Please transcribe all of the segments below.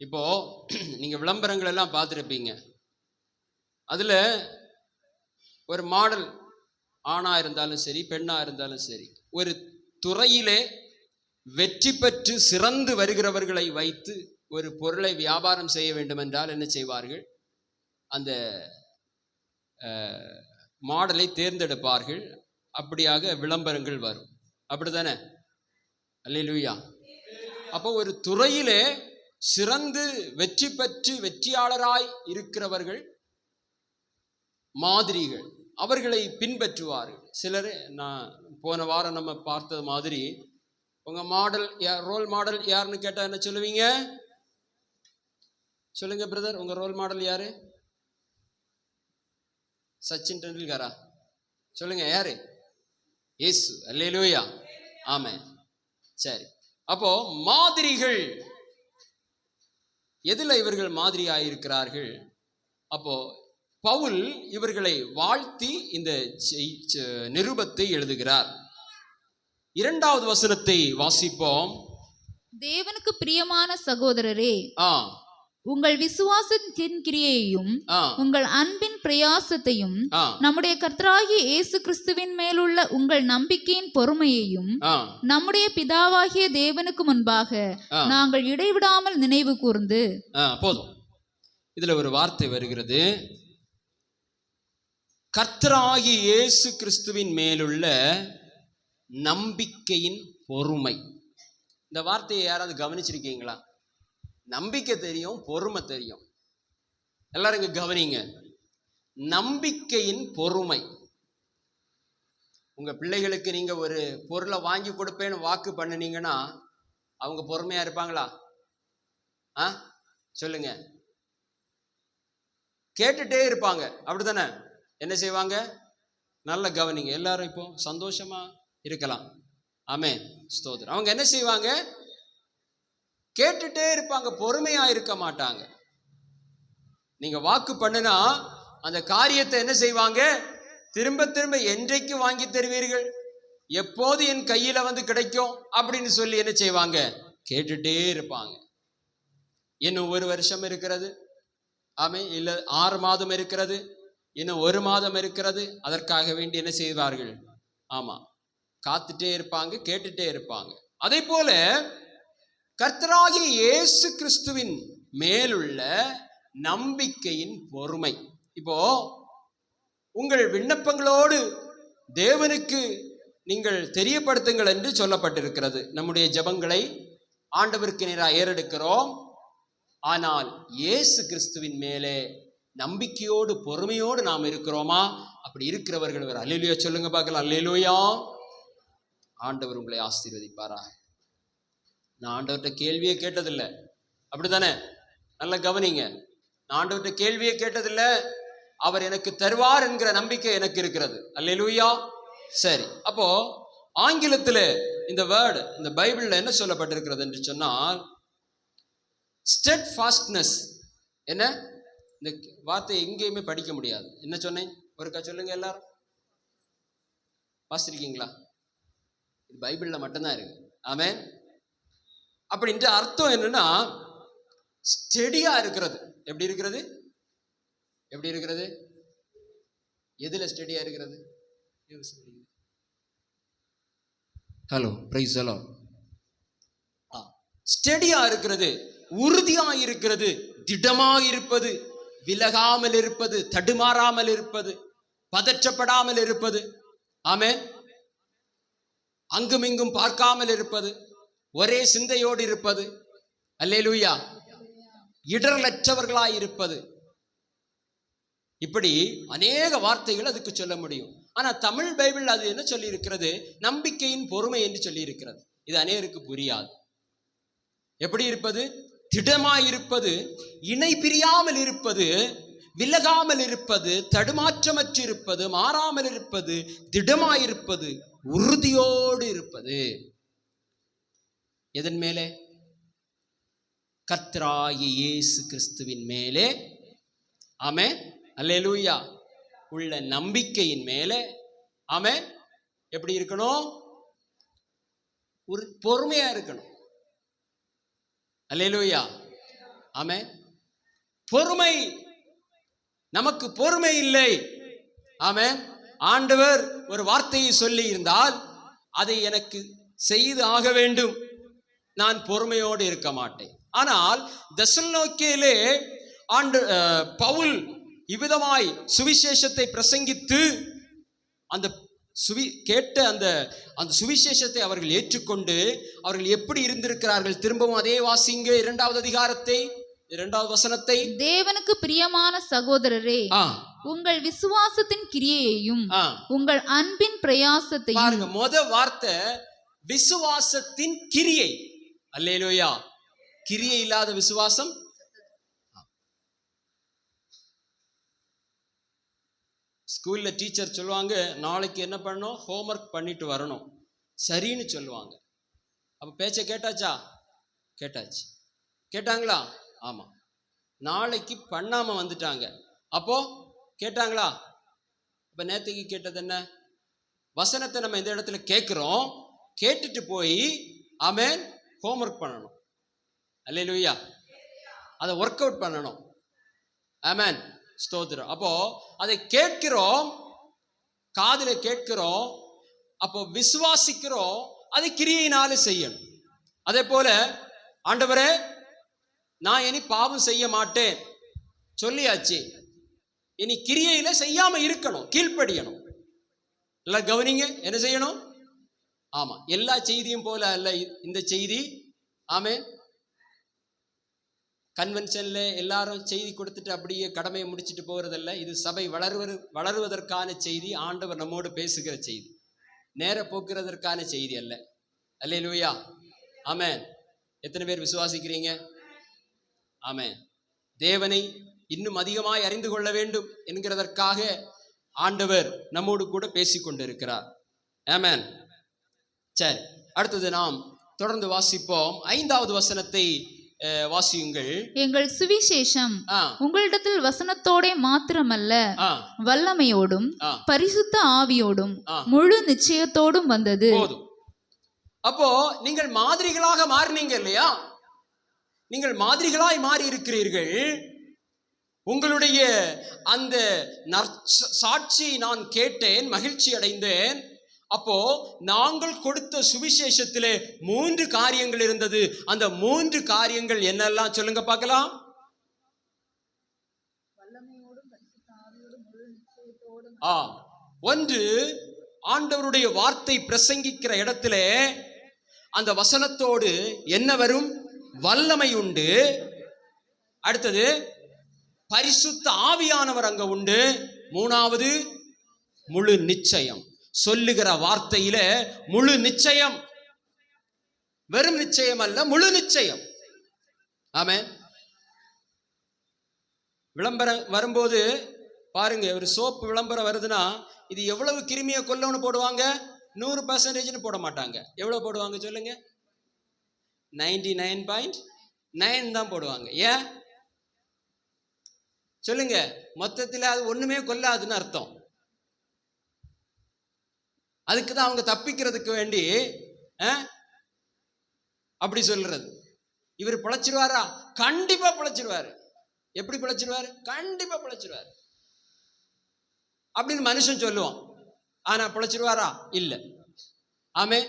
இப்போ நீங்க விளம்பரங்கள் எல்லாம் பார்த்துருப்பீங்க. அதுல ஒரு மாடல் ஆணா இருந்தாலும் சரி, பெண்ணா இருந்தாலும் சரி, ஒரு துறையிலே வெற்றி பெற்று சிறந்து வருகிறவர்களை வைத்து ஒரு பொருளை வியாபாரம் செய்ய வேண்டும் என்றால் என்ன செய்வார்கள்? அந்த மாடலை தேர்ந்தெடுப்பார்கள். அப்படியாக விளம்பரங்கள் வரும். அப்படித்தானே? அல்லேலூயா. அப்போ ஒரு துறையிலே சிறந்து வெற்றி பெற்று வெற்றியாளராய் இருக்கிறவர்கள் மாதிரிகள், அவர்களை பின்பற்றுவார்கள். சிலர், நான் போன வாரம் நம்ம பார்த்தது மாதிரி, உங்க மாடல் யார், ரோல் மாடல் யாருன்னு கேட்டா என்ன சொல்லுவீங்க? சொல்லுங்க பிரதர், உங்க ரோல் மாடல் யாரு? சச்சின் டெண்டுல்கரா? சொல்லுங்க, யாரு? இயேசு. அல்லேலூயா. ஆமென். சரி, அப்போ மாதிரிகள் எதுல இவர்கள் மாதிரியாயிருக்கிறார்கள்? அப்போ பவுல் இவர்களை வாழ்த்தி இந்த நிருபத்தை எழுதுகிறார். 2வது வசனத்தை வாசிப்போம். தேவனுக்கு பிரியமான சகோதரரே, உங்கள் விசுவாசத்தின் கிரியையையும் உங்கள் அன்பின் பிரயாசத்தையும் நம்முடைய கர்த்தராகிய இயேசு கிறிஸ்துவின் மேலுள்ள உங்கள் நம்பிக்கையின் பொறுமையையும் நம்முடைய பிதாவாகிய தேவனுக்கு முன்பாக நாங்கள் இடைவிடாமல் நினைவு கூர்ந்து. போதும். இதுல ஒரு வார்த்தை வருகிறது, கர்த்தராகிய இயேசு கிறிஸ்துவின் மேலுள்ள நம்பிக்கையின் பொறுமை. இந்த வார்த்தையை யாராவது கவனிச்சிருக்கீங்களா? நம்பிக்கை தெரியும், பொறுமை தெரியும். எல்லாரும் இங்க கவனிங்க. நம்பிக்கையின் பொறுமை. உங்க பிள்ளைகளுக்கு நீங்க ஒரு பொருளை வாங்கி கொடுப்பேன்னு வாக்கு பண்ணினீங்கன்னா அவங்க பொறுமையா இருப்பாங்களா? சொல்லுங்க. கேட்டுட்டே இருப்பாங்க, அப்படித்தானே? என்ன செய்வாங்க? நல்ல கவனிங்க. எல்லாரும் இப்போ சந்தோஷமா இருக்கலாம். ஆமென், ஸ்தோத்திரம். அவங்க என்ன செய்வாங்க? கேட்டுட்டே இருப்பாங்க, பொறுமையா இருக்க மாட்டாங்க. நீங்க வாக்கு பண்ணுனா அந்த காரியத்தை என்ன செய்வாங்க? திரும்ப திரும்ப என்றைக்கு வாங்கி தருவீர்கள், எப்போது என் கையில வந்து கிடைக்கும் அப்படின்னு சொல்லி என்ன செய்வாங்க? கேட்டுட்டே இருப்பாங்க. இன்னும் 1 வருஷம் இருக்கிறது, ஆமென், இல்ல 6 மாதம் இருக்கிறது, இன்னும் 1 மாதம் இருக்கிறது. அதற்காக வேண்டி என்ன செய்வார்கள்? ஆமா, காத்துட்டே இருப்பாங்க, கேட்டுட்டே இருப்பாங்க. அதே போல கர்த்தராகிய இயேசு கிறிஸ்துவின் மேலுள்ள நம்பிக்கையின் பொறுமை. இப்போ உங்கள் விண்ணப்பங்களோடு தேவனுக்கு நீங்கள் தெரியப்படுத்துங்கள் என்று சொல்லப்பட்டிருக்கிறது. நம்முடைய ஜெபங்களை ஆண்டவருக்கு நேராக ஏறெடுக்கிறோம். ஆனால் இயேசு கிறிஸ்துவின் மேலே நம்பிக்கையோடு பொறுமையோடு நாம் இருக்கிறோமா? அப்படி இருக்கிறவர்கள் ஒரு அல்லேலூயா சொல்லுங்க பார்க்கலாம். அல்லேலூயா. ஆண்டவர் உங்களை ஆசீர்வதிப்பாரா. நான் ஆண்டவர்கிட்ட கேள்வியே கேட்டதில்லை, அப்படித்தானே? நல்ல கவனிங்க. நான் ஆண்டவர்கிட்ட கேள்வியே கேட்டதில்லை, அவர் எனக்கு தருவார் என்கிற நம்பிக்கை எனக்கு இருக்கிறது. அல்லேலூயா. சரி, அப்போ ஆங்கிலத்தில் இந்த வேர்டு, இந்த பைபிள்ல என்ன சொல்லப்பட்டிருக்கிறது என்று சொன்னால் ஸ்டெட்ஃபாஸ்ட்னஸ். என்ன? இந்த வார்த்தையை எங்கேயுமே படிக்க முடியாது. என்ன சொன்னேன்? ஒருக்கா சொல்லுங்க. எல்லாரும் வாசிச்சிருக்கீங்களா? இது பைபிள்ல மட்டும்தான் இருக்கு. ஆமென். அப்படின்ற அர்த்தம் என்னன்னா ஸ்டெடியா இருக்கிறது. எப்படி இருக்கிறது? எப்படி இருக்கிறது? எதுல ஸ்டெடியா இருக்கிறது? Hello, praise the lord. ஸ்டெடியா இருக்கிறது, உறுதியா இருக்கிறது, திடமாக இருப்பது, விலகாமல் இருப்பது, தடுமாறாமல் இருப்பது, பதற்றப்படாமல் இருப்பது. ஆமென். அங்கும் இங்கும் பார்க்காமல் இருப்பது, ஒரே சிந்தையோடு இருப்பது. அல்லேலூயா. இடரலற்றவர்களாய் இருப்பது. இப்படி அநேக வார்த்தைகள் அதுக்கு சொல்ல முடியும். ஆனா தமிழ் பைபிள் அது என்ன சொல்லி இருக்கிறது? நம்பிக்கையின் பொறுமை என்று சொல்லி இருக்கிறது. இது அநேகருக்கு புரியாது. எப்படி இருப்பது? திடமாயிருப்பது, இணை பிரியாமல் இருப்பது, விலகாமல் இருப்பது, தடுமாற்றமற்று இருப்பது, மாறாமல் இருப்பது, திடமாயிருப்பது, உறுதியோடு இருப்பது. எதன் மேலே? கர்த்தராகிய இயேசு கிறிஸ்துவின் மேலே. ஆமென், அல்லேலூயா. உள்ள நம்பிக்கையின் மேலே. ஆமென். எப்படி இருக்கணும்? ஒரு பொறுமையா இருக்கணும். அல்லேலூயா. ஆமென். பொறுமை, நமக்கு பொறுமை இல்லை. ஆமென். ஆண்டவர் ஒரு வார்த்தையை சொல்லி இருந்தால் அதை எனக்கு செய்து ஆக வேண்டும், நான் பொறுமையோடு இருக்க மாட்டேன். ஆனால் தெசலோனிக்கேயிலே பவுல் இவ்விதமாய் சுவிசேஷத்தை பிரசங்கித்து அந்த கேட்ட அந்த சுவிசேஷத்தை அவர்கள் ஏற்றுக்கொண்டு அவர்கள் எப்படி இருந்திருக்கிறார்கள்? திரும்பவும் அதே வாசிங்க, 2வது அதிகாரத்தை 2வது வசனத்தை. தேவனுக்கு பிரியமான சகோதரரே, உங்கள் விசுவாசத்தின் கிரியையையும் உங்கள் அன்பின் பிரயாசத்தையும். பாருங்க, வார்த்தை விசுவாசத்தின் கிரியை. அல்லேலூயா. கிரியை இல்லாத விசுவாசம். ஸ்கூல்ல டீச்சர் சொல்லுவாங்க, நாளைக்கு என்ன பண்ணணும், ஹோம்ஒர்க் பண்ணிட்டு வரணும். சரின்னு சொல்லுவாங்க. அப்ப பேச்ச கேட்டாச்சா? கேட்டாச்சு. கேட்டாங்களா? ஆமா. நாளைக்கு பண்ணாம வந்துட்டாங்க. அப்போ கேட்டாங்களா? அப்ப நேத்துக்கு கேட்டது என்ன? வசனத்தை நம்ம இந்த இடத்துல கேட்கிறோம், கேட்டுட்டு போய் ஆமென் ஹோம்ஒர்க் பண்ணணும். அல்லேலூயா. அதை ஒர்க் அவுட் பண்ணணும். ஆமென். ஸ்தோத்திரம். அப்போ அதை கேட்கிறோம், காதுல கேட்கிறோம், அப்போ விசுவாசிக்கிறோம், அதை கிரியையினால செய்யணும். அதே போல ஆண்டவரே நான் இனி பாவம் செய்ய மாட்டேன் சொல்லியாச்சு, இனி கிரியையில செய்யாம இருக்கணும், கீழ்ப்படியணும். எல்லாம் கவனிங்க, என்ன செய்யணும்? ஆமா, எல்லா செய்தியும் போல அல்ல இந்த செய்தி. ஆமென். கன்வென்ஷன்ல எல்லாரும் செய்தி கொடுத்துட்டு அப்படியே கடமையை முடிச்சுட்டு போறதல்ல. இது சபை வளருவதற்கான செய்தி, ஆண்டவர் நம்மோடு பேசுகிற செய்தி, நேர போக்குறதற்கான செய்தி அல்ல. அல்லேலூயா. ஆமென். எத்தனை பேர் விசுவாசிக்கிறீங்க? ஆமென். தேவனை இன்னும் அதிகமாய் அறிந்து கொள்ள வேண்டும் என்கிறதற்காக ஆண்டவர் நம்மோடு கூட பேசிக்கொண்டிருக்கிறார். ஆமென். சரி, அடுத்தது நாம் தொடர்ந்து வாசிப்போம். 5வது வசனத்தை வாசியுங்கள். எங்கள் சுவிசேஷம் உங்களிடத்தில் வசனத்தோட மாத்திரமல்ல, வல்லமையோடும் பரிசுத்த ஆவியோடும் முழு நிச்சயத்தோடும் வந்தது. போதும். அப்போ நீங்கள் மாதிரிகளாக மாறினீங்க இல்லையா? நீங்கள் மாதிரிகளாய் மாறி இருக்கிறீர்கள். உங்களுடைய அந்த சாட்சி நான் கேட்டேன், மகிழ்ச்சி அடைந்தேன். அப்போ நாங்கள் கொடுத்த சுவிசேஷத்திலே 3 காரியங்கள் இருந்தது. அந்த 3 காரியங்கள் என்னெல்லாம் சொல்லுங்க பார்க்கலாம். ஒன்று, ஆண்டவருடைய வார்த்தை பிரசங்கிக்கிற இடத்துல அந்த வசனத்தோடு என்ன வரும்? வல்லமை உண்டு. அடுத்தது பரிசுத்த ஆவியானவர் அங்க உண்டு. 3வது முழு நிச்சயம். சொல்லுகிற வார்த்தையில முழு நிச்சயம், வெறும் நிச்சயம் அல்ல, முழு நிச்சயம். ஆமென். விளம்பரம் வரும்போது பாருங்க, ஒரு சோப்பு விளம்பரம் வருதுன்னா இது எவ்வளவு கிருமியை கொல்லணும்னு போடுவாங்க? 100% போட மாட்டாங்க. எவ்வளவு போடுவாங்க சொல்லுங்க? 99.9 தான் போடுவாங்க. ஏன் சொல்லுங்க? மொத்தத்தில் அது ஒண்ணுமே கொல்லாதுன்னு அர்த்தம். அதுக்கு தான் அவங்க தப்பிக்கிறதுக்கு வேண்டி அப்படி சொல்றது. இவர் பிழைச்சிருவாரா? கண்டிப்பா பிழைச்சிருவாரு. எப்படி பிழைச்சிருவாரு? கண்டிப்பா பிழைச்சிருவாரு அப்படின்னு மனுஷன் சொல்லுவான். ஆனா பிழைச்சிருவாரா? இல்ல. ஆமே.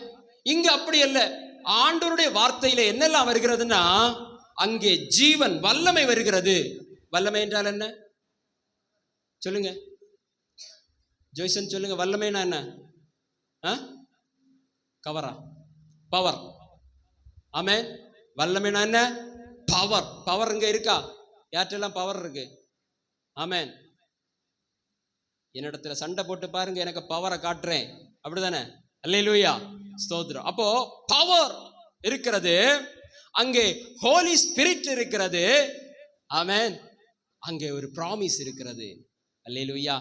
இங்க அப்படி அல்ல. ஆண்டவருடைய வார்த்தையில என்னெல்லாம் வருகிறதுன்னா அங்கே ஜீவன், வல்லமை வருகிறது. வல்லமை என்றால் என்ன சொல்லுங்க ஜோய்சன், சொல்லுங்க. வல்லமைனா என்ன? கவரா? பவர். ஆமே. வல்லமைனா என்ன? பவர். பவர் இங்க இருக்கா? யார்ட்டெல்லாம் பவர் இருக்கு? ஆமேன். என்னிடத்துல சண்டை போட்டு பாருங்க, எனக்கு பவரை காட்டுறேன், அப்படிதானே? அல்லேலூயா, ஸ்தோத்திரம். அப்போ பவர் இருக்கிறது, அங்கே ஹோலி ஸ்பிரிட் இருக்கிறது. ஆமேன். அங்கே ஒரு ப்ராமிஸ் இருக்கிறது. அல்லேலூயா,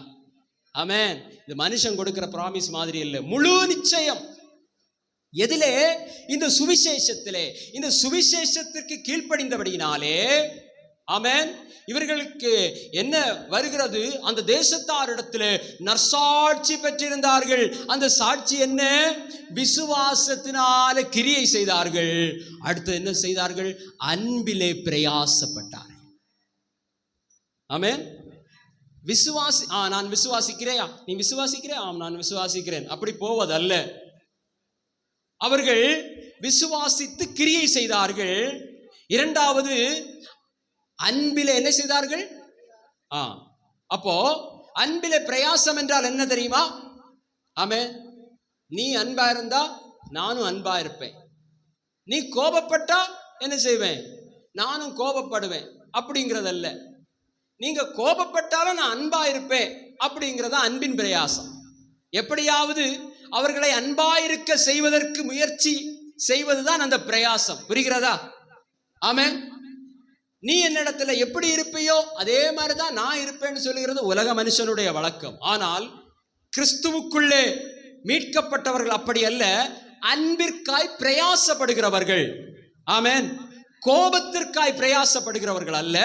ஆமேன். இது மனுஷன் கொடுக்கிற ப்ராமிஸ் மாதிரி இல்லை, முழு நிச்சயம். எதிலே? இந்த சுவிசேஷத்திலே. இந்த சுவிசேஷத்திற்கு கீழ்ப்படிந்தபடியினாலே ஆமென். இவர்களுக்கு என்ன வருகிறது? அந்த தேசத்தாரிடத்திலே நற்சாட்சி பெற்றிருந்தார்கள். அந்த சாட்சி என்ன? விசுவாசத்தினால கிரியை செய்தார்கள். அடுத்து என்ன செய்தார்கள்? அன்பிலே பிரயாசப்பட்டார்கள். ஆமென். விசுவாசி நான் விசுவாசிக்கிறேன், நீ விசுவாசிக்கிறேன், ஆம் நான் விசுவாசிக்கிறேன், அப்படி போவதல்ல. அவர்கள் விசுவாசித்து கிரியை செய்தார்கள். இரண்டாவது, அன்பிலே என்ன செய்தார்கள்? அப்போ அன்பிலே பிரயாசம் என்றால் என்ன தெரியுமா? ஆமென். நீ அன்பா இருந்தா நானும் அன்பா இருப்பேன். நீ கோபப்பட்டா என்ன செய்வேன்? நானும் கோபப்படுவேன். அப்படிங்கிறதல்ல. நீங்க கோபப்பட்டாலும் நான் அன்பா இருப்பேன் அப்படிங்கிறதா அன்பின் பிரயாசம். எப்படியாவது அவர்களை அன்பாயிருக்க செய்வதற்கு முயற்சி செய்வதுதான் அந்த பிரயாசம். புரிகிறதா? ஆமென். நீ என்னிடத்துல எப்படி இருப்பையோ அதே மாதிரிதான் நான் இருப்பேன்னு சொல்லுகிறது உலக மனுஷனுடைய வழக்கம். ஆனால் கிறிஸ்துவுக்குள்ளே மீட்கப்பட்டவர்கள் அப்படி அல்ல. அன்பிற்காய் பிரயாசப்படுகிறவர்கள். ஆமென். கோபத்திற்காய் பிரயாசப்படுகிறவர்கள் அல்ல,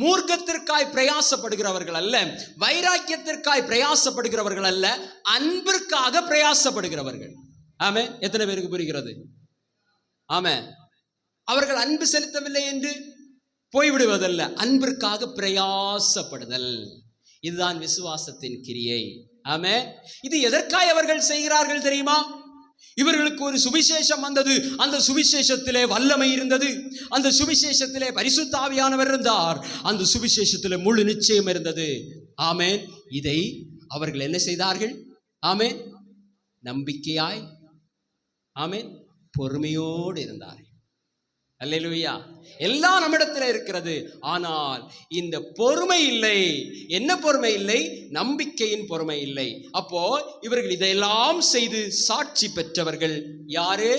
மூர்க்கத்திற்காய் பிரயாசப்படுகிறவர்கள் அல்ல, வைராக்கியத்திற்காய் பிரயாசப்படுகிறவர்கள் அல்ல, அன்பிற்காக பிரயாசப்படுகிறவர்கள். ஆமென். எத்தனை பேருக்கு புரிகிறது? ஆமென். அவர்கள் அன்பு செலுத்தவில்லை என்று போய்விடுவதல்ல, அன்பிற்காக பிரயாசப்படுதல். இதுதான் விசுவாசத்தின் கிரியை. ஆமென். இது எதற்காக அவர்கள் செய்கிறார்கள் தெரியுமா? இவர்களுக்கு ஒரு சுவிசேஷம் வந்தது. அந்த சுவிசேஷத்திலே வல்லமை இருந்தது. அந்த சுவிசேஷத்திலே பரிசுத்த ஆவியானவர் இருந்தார். அந்த சுவிசேஷத்திலே முழு நிச்சயம் இருந்தது. ஆமென். இதை அவர்கள் என்ன செய்தார்கள்? ஆமென். நம்பிக்கையாய், ஆமென், பொறுமையோடு இருந்தார்கள். அல்லேலூயா. எல்லாம் நம்மிடத்தில் இருக்கிறது. ஆனால் இந்த பொறுமை இல்லை. என்ன பொறுமை இல்லை? நம்பிக்கையின் பொறுமை இல்லை. அப்போ இவர்கள் இதையெல்லாம் செய்து சாட்சி பெற்றவர்கள் யாரு?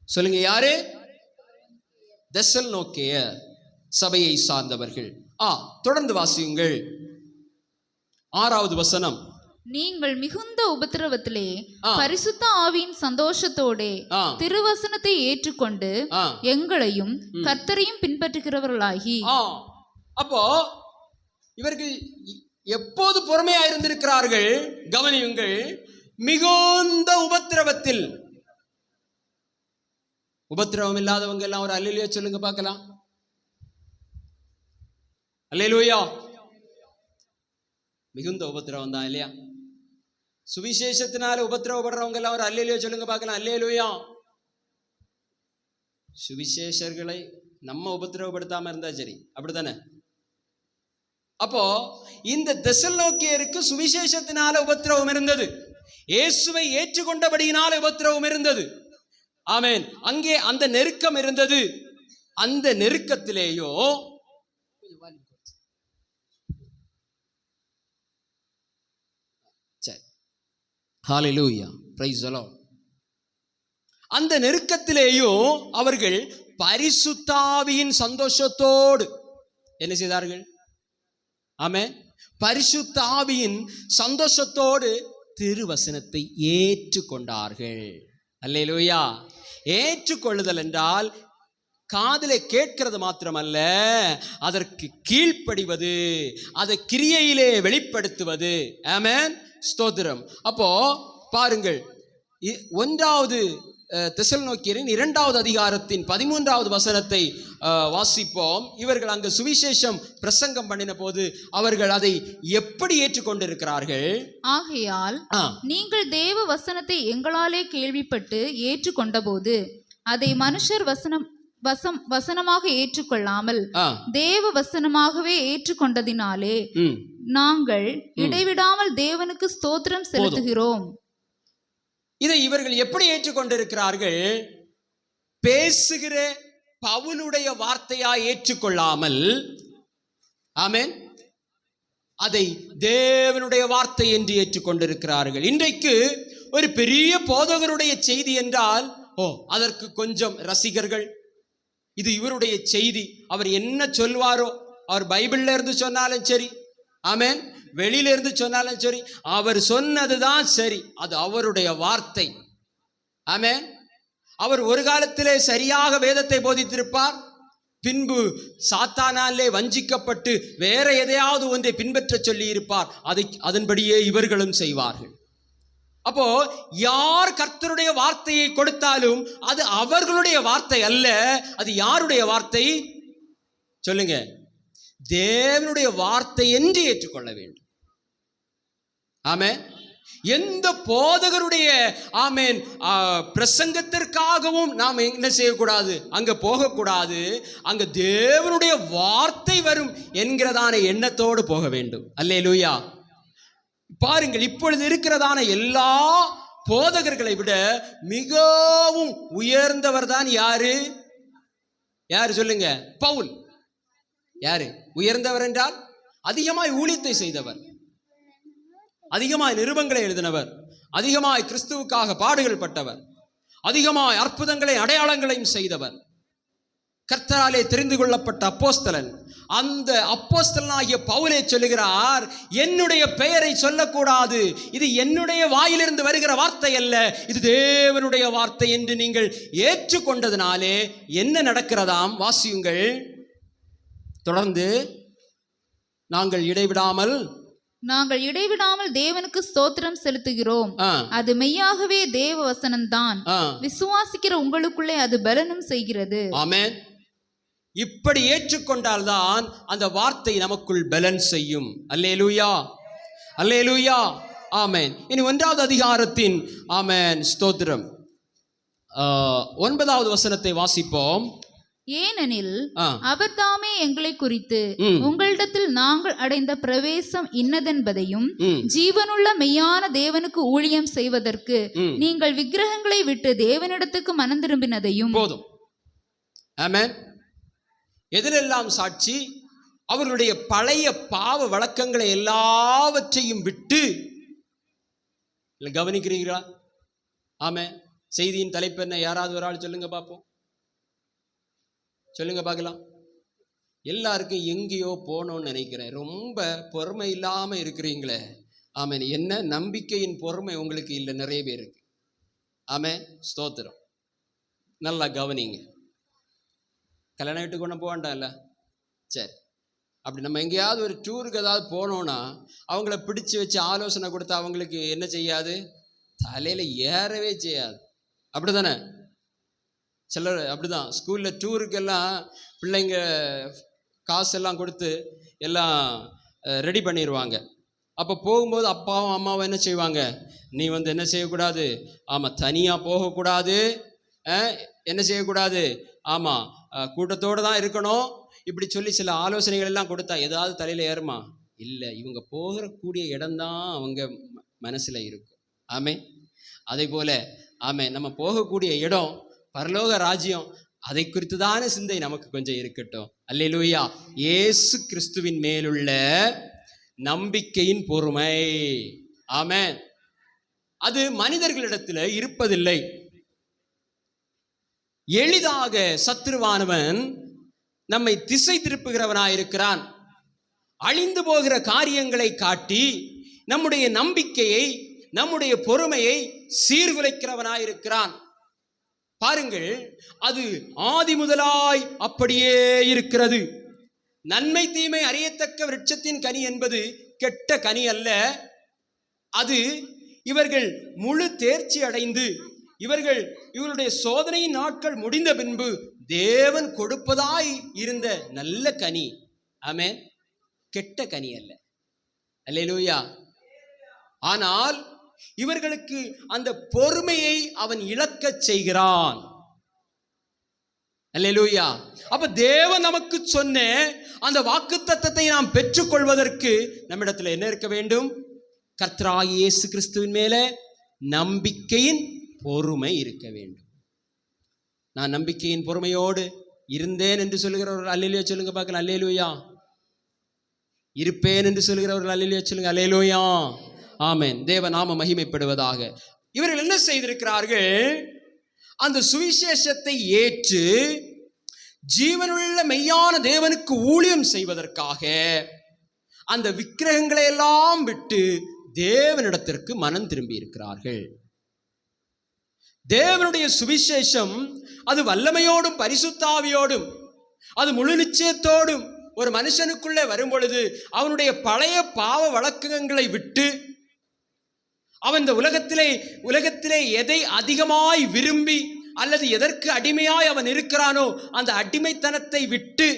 சொல்லுங்க, யாரு? தெசலோனிக்கேய சபையை சார்ந்தவர்கள். தொடர்ந்து வாசியுங்கள். 6வது வசனம். நீங்கள் மிகுந்த உபத்திரவத்திலே பரிசுத்த ஆவியின் சந்தோஷத்தோட திருவசனத்தை ஏற்றுக்கொண்டு எங்களையும் கர்த்தரையும் பின்பற்றுகிறவர்களாகி. அப்போ இவர்கள் எப்போது பொறுமையா இருந்திருக்கிறார்கள்? கவனியுங்கள். மிகுந்த உபத்திரவத்தில். உபத்திரவம் இல்லாதவங்க எல்லாம் ஒரு அல்லேலூயா சொல்லுங்க பார்க்கலாம். அல்லேலூயா. மிகுந்த உபத்திரவம் தான் இல்லையா? சுவிசேஷத்தினால உபத்திரவப்படுறவங்க எல்லாம் ஒரு அல்லேலூயா சொல்லுங்க பார்க்கலாம். அல்லேலூயா. சுவிசேஷர்களை நம்ம உபத்திரவப்படுத்தாம இருந்தா சரி, அப்படித்தானே? அப்போ இந்த தெசலோனிக்கேயருக்கு சுவிசேஷத்தினால உபத்திரவம் இருந்தது. இயேசுவை ஏற்றுக்கொண்டபடியினால உபத்திரவம் இருந்தது. ஆமென். அங்கே அந்த நெருக்கம் இருந்தது. அந்த நெருக்கத்திலேயோ ஹல்லேலூயா, பிரைஸ் தி லார்ட். அந்த நெருக்கத்திலேயும் அவர்கள் பரிசுத்த ஆவியின் சந்தோஷத்தோடு என்ன செய்தார்கள்? ஆமென். பரிசுத்த ஆவியின் சந்தோஷத்தோடு திருவசனத்தை ஏற்றுக்கொண்டார்கள். அல்லேலூயா. ஏற்றுக்கொள்ளுதல் என்றால் காதிலே கேட்கிறது மாத்திரமல்ல, அதற்கு கீழ்ப்படிவது, அதை கிரியையிலே வெளிப்படுத்துவது. ஆமென். ஸ்தோத்திரம். அப்போ பாருங்கள், 1வது தெசலோனிக்கேயரின் 2வது அதிகாரத்தின் 13வது வசனத்தை வாசிப்போம். இவர்கள் அங்கு சுவிசேஷம் பிரசங்கம் பண்ணின போது அவர்கள் அதை எப்படி ஏற்றுக்கொண்டிருக்கிறார்கள்? ஆகையால் நீங்கள் தேவ வசனத்தை எங்களாலே கேள்விப்பட்டு ஏற்றுக்கொண்ட போது அதை மனுஷர் வசனமாக ஏற்றுக்கொள்ளாமல் தேவ வசனமாகவே ஏற்றுக்கொண்டதினாலே நாங்கள் இடைவிடாமல் தேவனுக்கு ஸ்தோத்திரம் செலுத்துகிறோம். இதை இவர்கள் எப்படி ஏற்றுக்கொண்டிருக்கிறார்கள்? பேசுகிற பவுலுடைய வார்த்தையா ஏற்றுக்கொள்ளாமல், ஆமென், அதை தேவனுடைய வார்த்தை என்று ஏற்றுக்கொண்டிருக்கிறார்கள். இன்றைக்கு ஒரு பெரிய போதகருடைய செய்தி என்றால் அதற்கு கொஞ்சம் ரசிகர்கள். இது இவருடைய செய்தி, அவர் என்ன சொல்வாரோ, அவர் பைபிள்ல இருந்து சொன்னாலும் சரி, ஆமென், வெளியில இருந்து சொன்னாலும் சரி, அவர் சொன்னதுதான் சரி, அது அவருடைய வார்த்தை. ஆமென். அவர் ஒரு காலத்திலே சரியாக வேதத்தை போதித்திருப்பார், பின்பு சாத்தானாலே வஞ்சிக்கப்பட்டு வேற எதையாவது ஒன்றை பின்பற்ற சொல்லி இருப்பார். அதன்படியே இவர்களும் செய்வார்கள். அப்போ யார் கர்த்தருடைய வார்த்தையை கொடுத்தாலும் அது அவர்களுடைய வார்த்தை அல்ல. அது யாருடைய வார்த்தை சொல்லுங்க? தேவனுடைய வார்த்தை என்று ஏற்றுக்கொள்ள வேண்டும். ஆமென். எந்த போதகருடைய ஆமென் பிரசங்கத்திற்காகவும் நாம் என்ன செய்யக்கூடாது? அங்க போகக்கூடாது. அங்க தேவனுடைய வார்த்தை வரும் என்கிறதான எண்ணத்தோடு போக வேண்டும். அல்லேலூயா. பாருங்கள், இப்பொழுது இருக்கிறதான எல்லா போதகர்களை விட மிகவும் உயர்ந்தவர் தான் யாரு? யாரு சொல்லுங்க? பவுல். யாரு உயர்ந்தவர் என்றால்? அதிகமாய் ஊழியத்தை செய்தவர், அதிகமாய் நிருபங்களை எழுதினவர், அதிகமாய் கிறிஸ்துவுக்காக பாடுகள் பட்டவர், அதிகமாய் அற்புதங்களை அடையாளங்களையும் செய்தவர், கர்த்தராலே தெரிந்து கொள்ளப்பட்ட அப்போஸ்தலன். அந்த அப்போஸ்தலனாகிய பவுலே சொல்லுகிறார், என்னுடைய பெயரை சொல்லக்கூடாது, இது என்னுடைய வாயிலிருந்து வருகிற வார்த்தை அல்ல, இது தேவனுடைய வார்த்தை என்று நீங்கள் ஏற்றுக்கொண்டதினாலே என்ன நடக்கிறதாம்? வாசியுங்கள் தொடர்ந்து. நாங்கள் இடைவிடாமல் தேவனுக்கு ஸ்தோத்திரம் செலுத்துகிறோம், அது மெய்யாகவே தேவ வசனம்தான், விசுவாசிக்கிற உங்களுக்குள்ளே அது பலனும் செய்கிறது. ஆமென். இப்படி ஏற்றுக்கொண்டால்தான் அந்த வார்த்தை நமக்குள் பலன் செய்யும். அல்லேலூயா, அல்லேலூயா, ஆமென். இனி 1வது அதிகாரத்தின் ஆமென் ஸ்தோத்திரம் 9வது வசனத்தை வாசிப்போம். ஏனெனில் அவர் தாமே எங்களை குறித்து உங்களிடத்தில் நாங்கள் அடைந்த பிரவேசம் இன்னதென்பதையும் ஜீவனுள்ள மெய்யான தேவனுக்கு ஊழியம் செய்வதற்கு நீங்கள் விக்கிரகங்களை விட்டு தேவனிடத்துக்கு மனம் திரும்பினதையும். போதும். ஆமென். எதிலெல்லாம் சாட்சி? அவர்களுடைய பழைய பாவ வழக்கங்களை எல்லாவற்றையும் விட்டு. கவனிக்கிறீங்களா? ஆமென். செய்தியின் தலைப்பு என்ன? யாராவது ஒரு ஆள் சொல்லுங்க பார்ப்போம். சொல்லுங்க பார்க்கலாம். எல்லாருக்கும் எங்கேயோ போகணும்னு நினைக்கிறேன். ரொம்ப பொறுமை இல்லாமல் இருக்கிறீங்களே. ஆமென். என்ன நம்பிக்கையின் பொறுமை உங்களுக்கு இல்லை? நிறைய பேருக்கு. ஆமென். ஸ்தோத்திரம். நல்லா கவனிங்க. கல்யாணம் வீட்டுக்கு ஒன்று போக வேண்டாம்ல? சரி, அப்படி நம்ம எங்கேயாவது ஒரு டூருக்கு ஏதாவது போனோன்னா அவங்கள பிடிச்சி வச்சு ஆலோசனை கொடுத்தா அவங்களுக்கு என்ன செய்யாது? தலையில் ஏறவே செய்யாது. அப்படி தானே? சிலர் அப்படிதான். ஸ்கூலில் டூருக்கெல்லாம் பிள்ளைங்க காசெல்லாம் கொடுத்து எல்லாம் ரெடி பண்ணிடுவாங்க. அப்போ போகும்போது அப்பாவும் அம்மாவும் என்ன செய்வாங்க? நீ என்ன செய்யக்கூடாது? ஆமாம், தனியாக போகக்கூடாது. என்ன செய்யக்கூடாது? ஆமாம், கூட்டத்தோடு தான் இருக்கணும். இப்படி சொல்லி சில ஆலோசனைகள் எல்லாம் கொடுத்தா ஏதாவது தலையில் ஏறுமா? இல்லை. இவங்க போகக்கூடிய இடம்தான் அவங்க மனசில் இருக்கும். ஆமே. அதே போல் ஆமே, நம்ம போகக்கூடிய இடம் பரலோக ராஜ்யம். அதை குறித்து தானே சிந்தை நமக்கு கொஞ்சம் இருக்கட்டும். அல்லேலூயா. இயேசு கிறிஸ்துவின் மேலுள்ள நம்பிக்கையின் பொறுமை. ஆமென். அது மனிதர்களிடத்தில் இருப்பதில்லை. எளிதாக சத்துருவானவன் நம்மை திசை திருப்புகிறவனாயிருக்கிறான். அழிந்து போகிற காரியங்களை காட்டி நம்முடைய நம்பிக்கையை, நம்முடைய பொறுமையை சீர்குலைக்கிறவனாயிருக்கிறான். பாருங்கள், அது ஆதி முதலாய் அப்படியே இருக்கிறது. நன்மை தீமை அறியத்தக்க விருட்சத்தின் கனி என்பது கெட்ட கனி அல்ல. அது இவர்கள் முழு தேர்ச்சி அடைந்து இவர்களுடைய சோதனையின் நாட்கள் முடிந்த பின்பு தேவன் கொடுப்பதாய் இருந்த நல்ல கனி. ஆமென். கெட்ட கனி அல்ல. அல்லேலூயா. ஆனால் இவர்களுக்கு அந்த பொறுமையை அவன் இழக்கச் செய்கிறான். அல்லேலூயா. அப்ப தேவன் நமக்கு சொன்ன அந்த வாக்குத்தத்தத்தை நாம் பெற்றுக்கொள்வதற்கு நம்மிடத்தில் என்ன இருக்க வேண்டும்? கர்த்தராகிய இயேசு கிறிஸ்துவின் மேல நம்பிக்கையின் பொறுமை இருக்க வேண்டும். நான் நம்பிக்கையின் பொறுமையோடு இருந்தேன் என்று சொல்லுகிறவர்கள் அல்லேலூயா சொல்லுங்க பார்க்கலாம். அல்லேலூயா. இருப்பேன் என்று சொல்லுகிறவர்கள் அல்லேலூயா சொல்லுங்க. அல்லேலூயா. ஆமென். தேவ நாம மகிமைப்படுவதாக. இவர்கள் என்ன செய்திருக்கிறார்கள்? அந்த சுவிசேஷத்தை ஏற்று ஜீவனுள்ள மெய்யான தேவனுக்கு ஊழியம் செய்வதற்காக அந்த விக்கிரகங்களை எல்லாம் விட்டு தேவனிடத்திற்கு மனம் திரும்பி இருக்கிறார்கள். தேவனுடைய சுவிசேஷம் அது வல்லமையோடும் பரிசுத்த ஆவியோடும் அது முழு நிச்சயத்தோடும் ஒரு மனுஷனுக்குள்ளே வரும் பொழுது அவனுடைய பழைய பாவ வழக்கங்களை விட்டு அவன் இந்த உலகத்திலே எதை அதிகமாய் விரும்பி அல்லது எதற்கு அடிமையாய் அவன் இருக்கிறானோ அந்த அடிமைத்தனத்தை விட்டு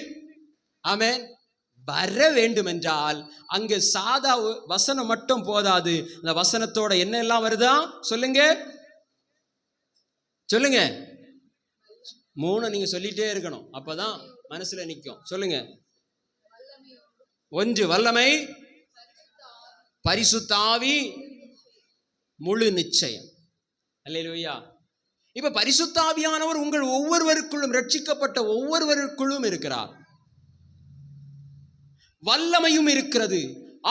ஆமென் வர வேண்டும் என்றால் அங்கு சாதா வசனம் மட்டும் போதாது. அந்த வசனத்தோட என்ன எல்லாம் வருதா சொல்லுங்க சொல்லுங்க. 3 நீங்க சொல்லிட்டே இருக்கணும், அப்பதான் மனசுல நிற்கும். சொல்லுங்க. 1 வல்லமை, பரிசுத்த ஆவி, முழு நிச்சயம். அல்லேலூயா. இப்ப பரிசுத்த ஆவியானவர் உங்கள் ஒவ்வொருவருக்குள்ளும், ரட்சிக்கப்பட்ட ஒவ்வொருவருக்குள்ளும் இருக்கிறார். வல்லமையும் இருக்கிறது.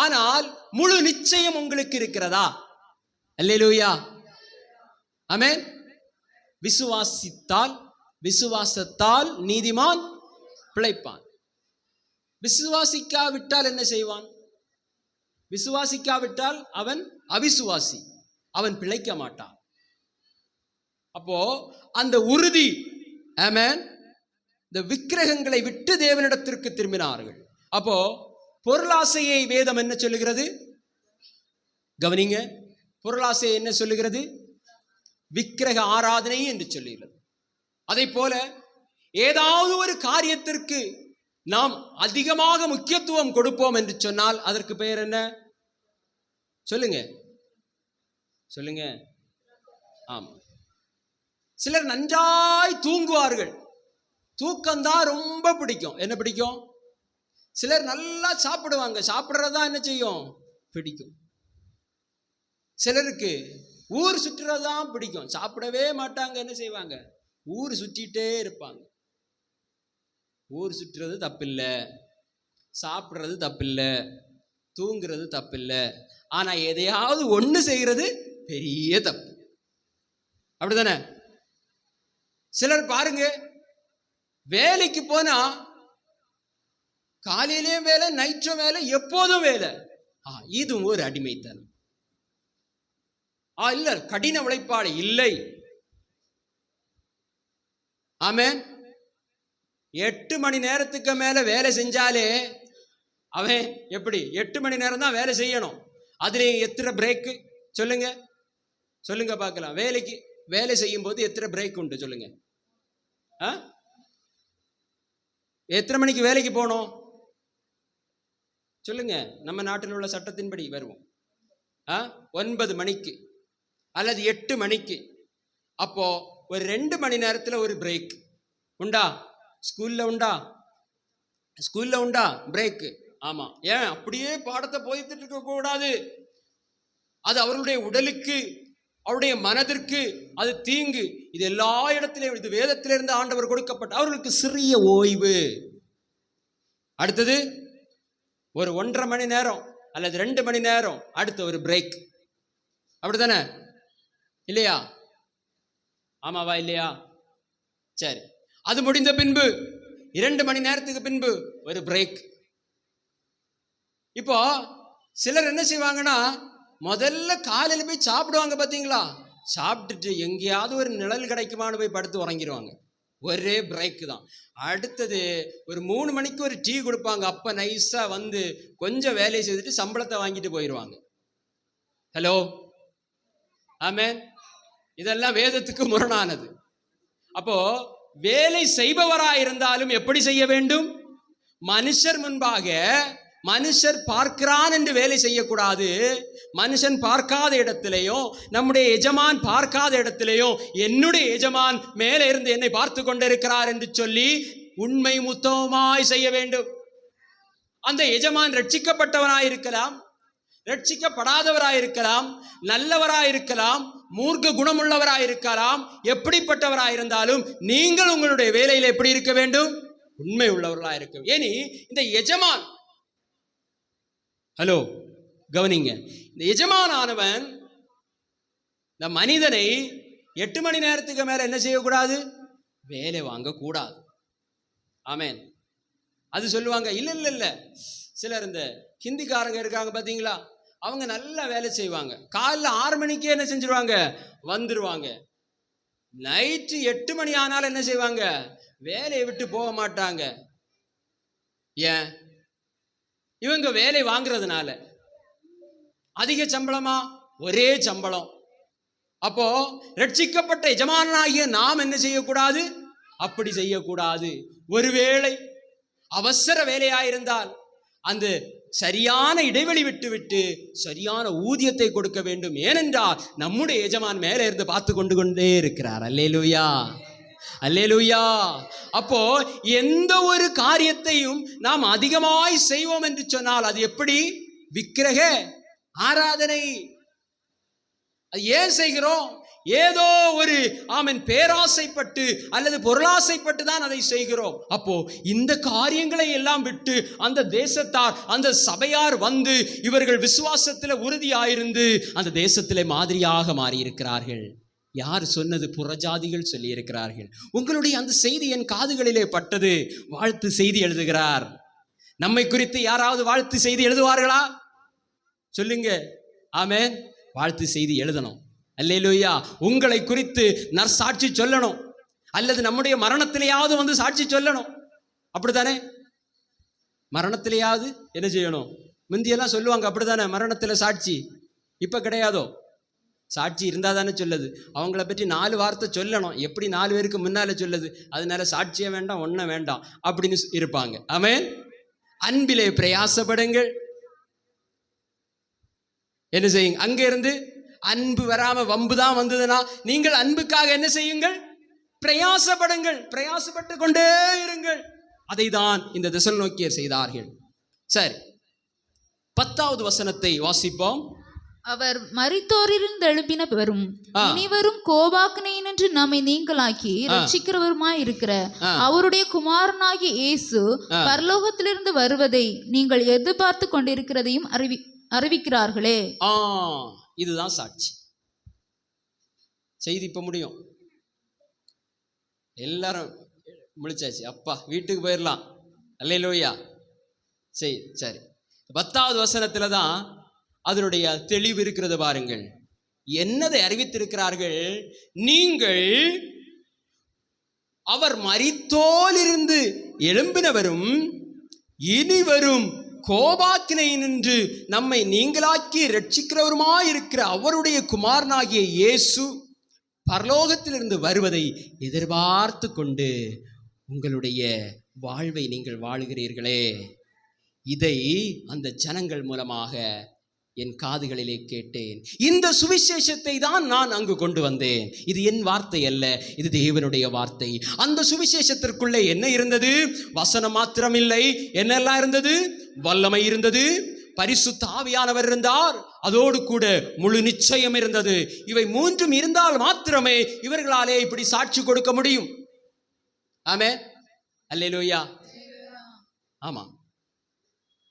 ஆனால் முழு நிச்சயம் உங்களுக்கு இருக்கிறதா? அல்லேலூயா. ஆமென். விசுவாசத்தால் நீதிமான் பிழைப்பான். விசுவாசிக்காவிட்டால் என்ன செய்வான்? விசுவாசிக்காவிட்டால் அவன் அவிசுவாசி, அவன் பிழைக்க மாட்டான். அப்போ அந்த உறுதி, ஆமென், இந்த விக்கிரகங்களை விட்டு தேவனிடத்திற்கு திரும்பினார்கள். அப்போ பொருளாசையை வேதம் என்ன சொல்லுகிறது? கவனிங்க, பொருளாசையை என்ன சொல்லுகிறது? விக்கிரக ஆராதனை என்று சொல்லுகிறது. அதை போல ஏதாவது ஒரு காரியத்திற்கு நாம் அதிகமாக முக்கியத்துவம் கொடுப்போம் என்று சொன்னால் அதற்கு பெயர் என்ன? சொல்லுங்க சொல்லுங்க. ஆமா, சிலர் நன்றாய் தூங்குவார்கள், தூக்கம்தான் ரொம்ப பிடிக்கும். என்ன பிடிக்கும்? சிலர் நல்லா சாப்பிடுவாங்க, சாப்பிட்றதா என்ன செய்யும்? பிடிக்கும். சிலருக்கு ஊர் சுற்றுறதான் பிடிக்கும், சாப்பிடவே மாட்டாங்க. என்ன செய்வாங்க? ஊர் சுற்றிட்டே இருப்பாங்க. ஊர் சுற்றுறது தப்பில்லை, சாப்பிட்றது தப்பில்லை, தூங்குறது தப்பில்லை. ஆனா எதையாவது ஒண்ணு செய்கிறது பெரிய தப்பு. அப்படிதானே? சிலர் பாருங்க, வேலைக்கு போனா காலையிலேயும் வேலை, நைட்டும் வேலை, எப்போதும் வேலை. இதுவும் ஒரு அடிமைத்தனம். இல்ல கடின உழைப்பாளி இல்லை. ஆமென். 8 மணி நேரத்துக்கு மேல வேலை செஞ்சாலே அவன் எப்படி? 8 மணி நேரம் தான் வேலை செய்யணும். அதுல எத்தனை பிரேக்கு? சொல்லுங்க சொல்லுங்க பார்க்கலாம். வேலை செய்யும் போது எத்தனை பிரேக் உண்டு? சொல்லுங்க. எத்தனை மணிக்கு வேலைக்கு போகணும்? சொல்லுங்க. நம்ம நாட்டில் உள்ள சட்டத்தின்படி வருவோம் 9 மணிக்கு அல்லது 8 மணிக்கு. அப்போ ஒரு 2 மணி நேரத்தில் ஒரு பிரேக் உண்டா? ஸ்கூல்ல உண்டா பிரேக்கு? ஆமா. ஏன் அப்படியே பாடத்தை போய்த்துட்டு இருக்க கூடாது. அது அவர்களுடைய உடலுக்கு, அவருடைய மனதிற்கு அது தீங்கு. இது எல்லா இடத்திலும், இது வேதத்திலிருந்து ஆண்டவர் கொடுக்கப்பட்ட அவர்களுக்கு சிறிய ஓய்வு. அடுத்தது ஒரு 1.5 மணி நேரம் அல்லது 2 மணி நேரம், அடுத்த ஒரு பிரேக். அப்படித்தானே? இல்லையா? ஆமாவா இல்லையா? சரி. அது முடிந்த பின்பு 2 மணி நேரத்துக்கு பின்பு ஒரு பிரேக். இப்போ சிலர் என்ன செய்வாங்கன்னா, முதல்ல காலையில் போய் சாப்பிடுவாங்க. பார்த்தீங்களா? சாப்பிட்டுட்டு எங்கேயாவது ஒரு நிழல் கிடைக்குமான்னு போய் படுத்து உறங்கிடுவாங்க. ஒரே பிரேக்கு தான். அடுத்தது ஒரு 3 மணிக்கு ஒரு டீ கொடுப்பாங்க. அப்போ நைஸாக வந்து கொஞ்சம் வேலையை செய்துட்டு சம்பளத்தை வாங்கிட்டு போயிடுவாங்க. ஹலோ, ஆமென். இதெல்லாம் வேதத்துக்கு முரணானது. அப்போ வேலை செய்பவராக இருந்தாலும் எப்படி செய்ய வேண்டும்? மனுஷர் முன்பாக, மனுஷர் பார்க்கிறான் என்று வேலை செய்யக்கூடாது. மனுஷன் பார்க்காத இடத்திலேயும், நம்முடைய எஜமான் பார்க்காத இடத்திலேயும், என்னுடைய எஜமான் மேலே இருந்து என்னை பார்த்து கொண்டிருக்கிறார் என்று சொல்லி உண்மை முத்தமாய் செய்ய வேண்டும். அந்த எஜமான் ரட்சிக்கப்பட்டவனாயிருக்கலாம், ரட்சிக்கப்படாதவராயிருக்கலாம், நல்லவராயிருக்கலாம், மூர்க்க குணமுள்ளவராயிருக்கலாம். எப்படிப்பட்டவராயிருந்தாலும் நீங்கள் உங்களுடைய வேலையில் எப்படி இருக்க வேண்டும்? உண்மை உள்ளவர்களாயிருக்க. ஏனி இந்த எஜமான், ஹலோ கவனிங்க, இந்த எஜமானானவன் இந்த மனிதனை 8 மணி நேரத்துக்கு மேல என்ன செய்யக்கூடாது? வேலை வாங்கக்கூடாது. ஆமென். அது சொல்லுவாங்க. இல்ல சிலர் இந்த ஹிந்திக்காரங்க இருக்காங்க பார்த்தீங்களா, அவங்க நல்லா வேலை செய்வாங்க. காலைல 6 மணிக்கே என்ன செஞ்சிருவாங்க? வந்துருவாங்க. நைட்டு 8 மணி ஆனாலும் என்ன செய்வாங்க? வேலையை விட்டு போக மாட்டாங்க. ஏன்? இவங்க வேலை வாங்குறதுனால. அதிக சம்பளமா? ஒரே சம்பளம். அப்போ ரட்சிக்கப்பட்ட எஜமானாகிய நாம் என்ன செய்யக்கூடாது? அப்படி செய்யக்கூடாது. ஒருவேளை அவசர வேலையாயிருந்தால் அந்த சரியான இடைவெளி விட்டு சரியான ஊதியத்தை கொடுக்க வேண்டும். ஏனென்றால் நம்முடைய எஜமான் மேலே இருந்து பார்த்து கொண்டே இருக்கிறார். அல்லேலூயா, அல்லேலூயா. அப்போ எந்த ஒரு காரியத்தையும் நாம் அதிகமாய் செய்வோம் என்று சொன்னால் அது எப்படி? விக்கிரக ஆராதனை. அது ஏன் செய்கிறோம்? ஏதோ ஒரு பேராசைப்பட்டு அல்லது பொருளாசைப்பட்டு தான் அதை செய்கிறோம். அப்போ இந்த காரியங்களை எல்லாம் விட்டு அந்த தேசத்தார், அந்த சபையார் வந்து இவர்கள் விசுவாசத்தில் உறுதியாயிருந்து அந்த தேசத்திலே மாதிரியாக மாறியிருக்கிறார்கள். யார் சொன்னது? புறஜாதிகள் சொல்லி இருக்கிறார்கள். உங்களுடைய அந்த செய்தி என் காதுகளிலே பட்டது. வாழ்த்து செய்தி எழுதுகிறார். நம்மை குறித்து யாராவது வாழ்த்து செய்தி எழுதுவார்களா? சொல்லுங்க. ஆமென். வாழ்த்து செய்தி எழுதணும். அல்லேலூயா. உங்களை குறித்து நற்சாட்சி சொல்லணும். அல்லது நம்முடைய மரணத்திலேயாவது வந்து சாட்சி சொல்லணும். அப்படித்தானே? மரணத்திலேயாவது என்ன செய்யணும்? முந்தியெல்லாம் சொல்லுவாங்க அப்படித்தானே, மரணத்தில் சாட்சி. இப்போ கிடையாதோ? சாட்சி இருந்தால் தானே சொல்லுது. அவங்கள பற்றி 4 வார்த்தை சொல்லணும். எப்படி 4 பேருக்கு முன்னால் சொல்லுது? அதனால சாட்சியே வேண்டாம், ஒன்றும் வேண்டாம் அப்படின்னு இருப்பாங்க. ஆமென். அன்பிலே பிரயாசப்படுங்கள். என்ன செய்யுங்க? அங்கே இருந்து அன்பு வராம வம்பு தான் வந்ததுன்னா நீங்கள் அன்புக்காக என்ன செய்யுங்கள்? பிரயாசப்படுங்கள். பிரயாசப்பட்டு கொண்டே இருங்கள். அதை தான் இந்த தெசலோனிக்கேயர் செய்தார்கள். சரி, 10வது வசனத்தை வாசிப்போம். அவர் மரித்தோரிலிருந்து எழுப்பின வரும் இனிவரும் கோபாக்கினையினின்று நம்மை நீங்களாக்கி ரட்சிக்கிறவருமாய் இருக்கிற அவருடைய குமாரனாகிய இயேசு பரலோகத்திலிருந்து வருவதை நீங்கள் எதிர்பார்த்து கொண்டிருக்கிறதையும் அறிவிக்கிறார்களே. இதுதான் சாட்சி. செய்தி இப்ப முடியும். எல்லாரும் முழிச்சாச்சு. அப்பா வீட்டுக்கு போயிடலாம். அல்லேலூயா. சரி, 10வது வசனத்துல தான் அதனுடைய தெளிவு இருக்கிறது. பாருங்கள், என்னதை அறிவித்திருக்கிறார்கள்? நீங்கள் அவர் மரித்தோரிலிருந்து எழும்பினவரும் இனி வரும் கோபாக்கினையினின்று நம்மை நீங்களாக்கி ரட்சிக்கிறவருமாயிருக்கிற அவருடைய குமாரனாகிய இயேசு பரலோகத்திலிருந்து வருவதை எதிர்பார்த்து கொண்டு உங்களுடைய வாழ்வை நீங்கள் வாழுகிறீர்களே. இதை அந்த ஜனங்கள் மூலமாக என் காதுகளிலே கேட்டேன். இந்த சுவிசேஷத்தை தான் நான் அங்கு கொண்டு வந்தேன். இது என் வார்த்தை அல்ல, இது தேவனுடைய வார்த்தை. அந்த சுவிசேஷத்திற்குள்ளே என்ன இருந்தது? வசனம் மாத்திரம் இல்லை, என்னெல்லாம் இருந்தது? வல்லமை இருந்தது, பரிசுத்த ஆவியானவர் இருந்தார், அதோடு கூட முழு நிச்சயம் இருந்தது. இவை 3ம் இருந்தால் மாத்திரமே இவர்களாலே இப்படி சாட்சி கொடுக்க முடியும். ஆமென். அல்லேலூயா. ஆமா,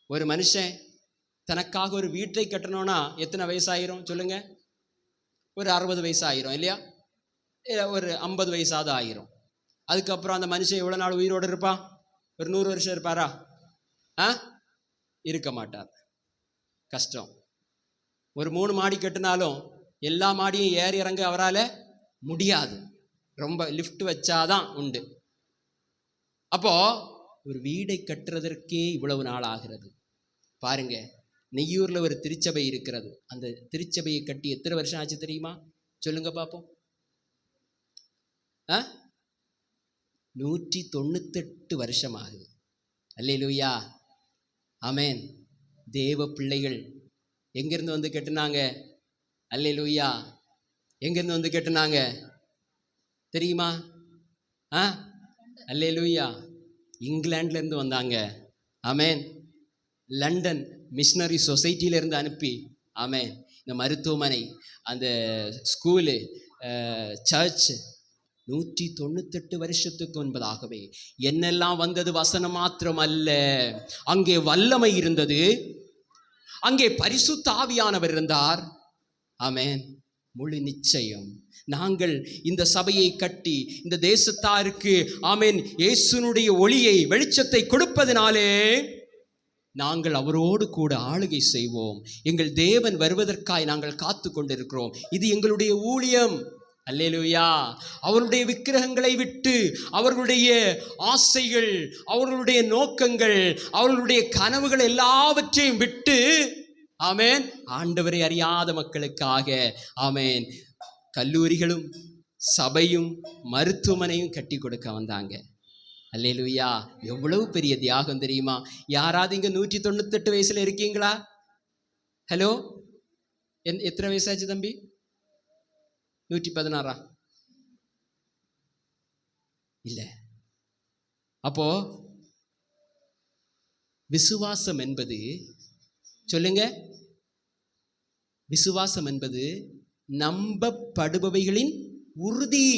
ஒரு மனுஷன் தனக்காக ஒரு வீட்டை கட்டணும்னா எத்தனை வயசாயிரும் சொல்லுங்க? ஒரு 60 வயசு ஆயிரும் இல்லையா? ஒரு 50 வயசாவது ஆயிரும். அதுக்கப்புறம் அந்த மனுஷன் எவ்வளோ நாள் உயிரோடு இருப்பான்? ஒரு 100 வருஷம் இருப்பாரா? இருக்க மாட்டார். கஷ்டம். ஒரு 3 மாடி கட்டினாலும் எல்லா மாடியும் ஏறி இறங்க அவரால் முடியாது. ரொம்ப லிஃப்ட் வச்சாதான் உண்டு. அப்போ ஒரு வீடை கட்டுறதற்கே இவ்வளவு நாள் ஆகிறது. பாருங்க, நெய்யூர்ல ஒரு திருச்சபை இருக்கிறது. அந்த திருச்சபையை கட்டி எத்தனை வருஷம் ஆச்சு தெரியுமா? சொல்லுங்க பாப்போம். 198 வருஷம் ஆகுது. அல்லேலூயா. ஆமென். தேவ பிள்ளைகள் எங்கிருந்து வந்து கட்டுனாங்க? அல்லேலூயா. எங்கிருந்து வந்து கட்டுனாங்க தெரியுமா? அல்லேலூயா. இங்கிலாந்துல இருந்து வந்தாங்க. ஆமென். லண்டன் மிஷனரி சொசைட்டியிலிருந்து அனுப்பி, ஆமென், இந்த மருத்துவமனை, அந்த ஸ்கூலு, சர்ச் 198 வருஷத்துக்கு முன்பதாகவே என்னெல்லாம் வந்தது? வசனம் மாத்திரம் அல்ல, அங்கே வல்லமை இருந்தது, அங்கே பரிசுத்த ஆவியானவர் இருந்தார். ஆமென். முழு நிச்சயம். நாங்கள் இந்த சபையை கட்டி இந்த தேசத்தாருக்கு ஆமென் இயேசுனுடைய ஒளியை, வெளிச்சத்தை கொடுப்பதினாலே நாங்கள் அவரோடு கூட ஆளுகை செய்வோம். எங்கள் தேவன் வருவதற்காய் நாங்கள் காத்து கொண்டிருக்கிறோம். இது எங்களுடைய ஊழியம். அல்லேலூயா. அவருடைய விக்கிரகங்களை விட்டு, அவர்களுடைய ஆசைகள், அவர்களுடைய நோக்கங்கள், அவர்களுடைய கனவுகள் எல்லாவற்றையும் விட்டு, ஆமென், ஆண்டவரை அறியாத மக்களுக்காக, ஆமென், கல்லூரிகளும் சபையும் மருத்துவமனையும் கட்டி கொடுக்க வந்தாங்க. அல்லேலூயா. எவ்வளவு பெரிய தியாகம் தெரியுமா? யாராவது இங்க 198 வயசுல இருக்கீங்களா? ஹலோ, எத்தனை வயசாச்சு தம்பி? 116 இல்ல. அப்போ விசுவாசம் என்பது, சொல்லுங்க, விசுவாசம் என்பது நம்பப்படுபவைகளின் உறுதி,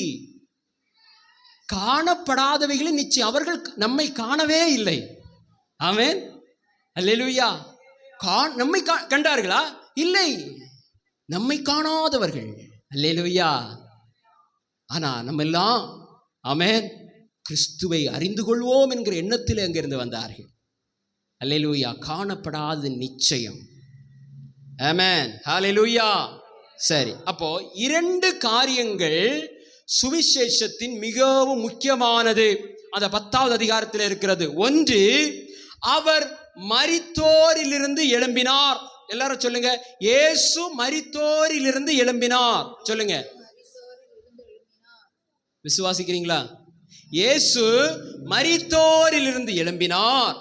காணப்படாதவைகளின் நிச்சயம். அவர்கள் நம்மை காணவே இல்லை. ஆமென், அல்லேலூயா. நம்மை கண்டார்களா? இல்லை, நம்மை காணாதவர்கள். அல்லேலூயா. ஆனா நம்ம எல்லாம், ஆமென், கிறிஸ்துவை அறிந்து கொள்வோம் என்கிற எண்ணத்தில் அங்கிருந்து வந்தார்கள். அல்லேலூயா. காணப்படாத நிச்சயம். ஆமென், ஹல்லேலூயா. சரி, அப்போ 2 காரியங்கள் சுவிசேஷத்தின் மிகவும் முக்கியமானது. அந்த 10வது அதிகாரத்தில் இருக்கிறது. ஒன்று, அவர் மரித்தோரிலிருந்து எழும்பினார். எல்லாரும் சொல்லுங்க, இயேசு மரித்தோரிலிருந்து எழும்பினார். சொல்லுங்க, விசுவாசிக்கிறீங்களா? இயேசு மரித்தோரிலிருந்து எழும்பினார்.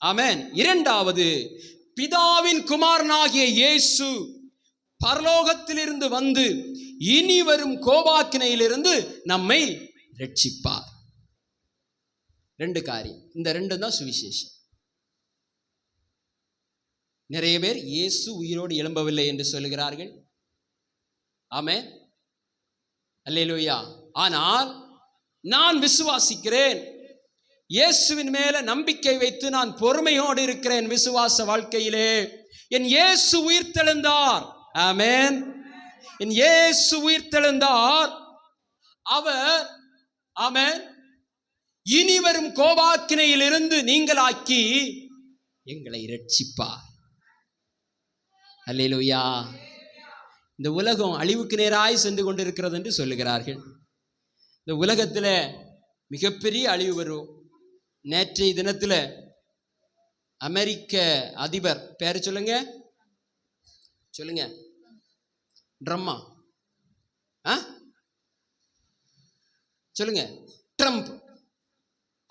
ஆமென். இரண்டாவது, பிதாவின் குமாரனாகிய இயேசு பரலோகத்திலிருந்து வந்து இனி வரும் கோபாக்கினையிலிருந்து நம்மை ரட்சிப்பார். 2 காரியம். இந்த 2 தான் சுவிசேஷம். நிறைய பேர் இயேசு உயிரோடு எழும்பவில்லை என்று சொல்லுகிறார்கள். ஆமென், அல்லேலூயா. ஆனால் நான் விசுவாசிக்கிறேன், இயேசுவின் மேல நம்பிக்கை வைத்து நான் பொறுமையோடு இருக்கிறேன். விசுவாச வாழ்க்கையிலே என் இயேசு உயிர்த்தெழுந்தார். ஆமென், என் இயேசு உயிர்த்தெழுந்தார். அவர், ஆமென், இனி வரும் கோபாக்கினையிலிருந்து நீங்களாக்கி எங்களை ரட்சிப்பார். அல்லேலூயா. இந்த உலகம் அழிவுக்கு நேராய் சென்று கொண்டிருக்கிறது என்று சொல்லுகிறார்கள். இந்த உலகத்தில் மிகப்பெரிய அழிவு வரும். நேற்றைய தினத்தில் அமெரிக்க அதிபர் பேர் சொல்லுங்க, சொல்லுங்க, ட்ரம்மா, சொல்லுங்க, ட்ரம்ப்.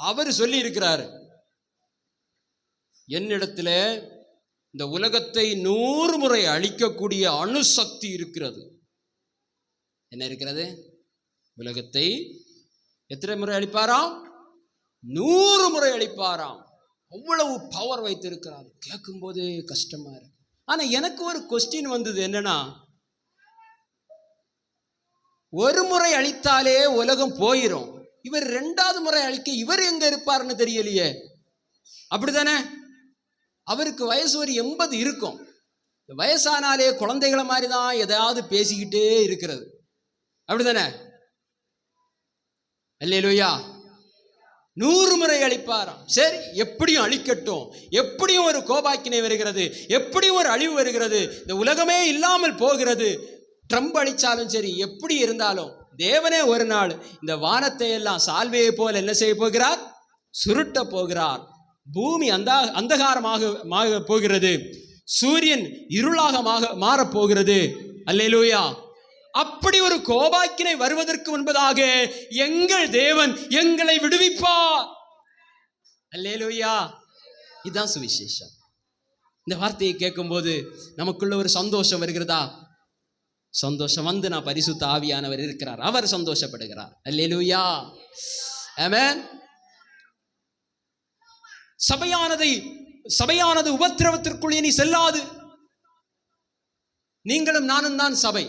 அவர் சொல்லி இருக்கிறார், என்னிடத்தில் இந்த உலகத்தை 100 முறை அழிக்கக்கூடிய அணுசக்தி இருக்கிறது. என்ன இருக்கிறது? உலகத்தை எத்தனை முறை அழிப்பாராம்? 100 முறை அழிப்பாராம். அவ்வளவு பவர் வைத்திருக்கிறார். கேட்கும் போதே கஷ்டமா இருக்கு. ஆனா எனக்கு ஒரு கொஸ்டின் வந்தது. என்னன்னா, ஒரு முறை அழித்தாலே உலகம் போயிரும், இவர் 2வது முறை அழிக்க இவர் எங்க இருப்பார்னு தெரியலையே. அப்படித்தானே? அவருக்கு வயசு ஒரு 80 இருக்கும். வயசானாலே குழந்தைகளை மாதிரி தான் எதையாவது பேசிக்கிட்டே இருக்கிறது. அப்படித்தானே? அல்லேலூயா. 100 முறை அழிப்பாராம். சரி, எப்படியும் அழிக்கட்டும், எப்படியும் ஒரு கோபாக்கினை வருகிறது, எப்படியும் ஒரு அழிவு வருகிறது, இந்த உலகமே இல்லாமல் போகிறது. ட்ரம்ப் அழிச்சாலும் சரி, எப்படி இருந்தாலும் தேவனே ஒரு நாள் இந்த வானத்தை எல்லாம் சால்வையை போல என்ன செய்ய போகிறார்? சுருட்ட போகிறார். பூமி அந்தகாரமாக போகிறது, சூரியன் இருளாக மாறப்போகிறது. அல்லேலூயா. அப்படி ஒரு கோபாக்கினை வருவதற்கு முன்பதாக எங்கள் தேவன் எங்களை விடுவிப்பார். அல்லேலூயா. இதுதான் சுவிசேஷம். இந்த வார்த்தையை கேட்கும்போது நமக்குள்ள ஒரு சந்தோஷம் வருகிறதா? சந்தோஷம் வந்து, நான் பரிசுத்த ஆவியானவர் இருக்கிறார், அவர் சந்தோஷப்படுகிறார். அல்லேலூயா. ஆமென். சபையானது உபத்திரவத்திற்குள் இனி செல்லாது. நீங்களும் நானும் தான் சபை.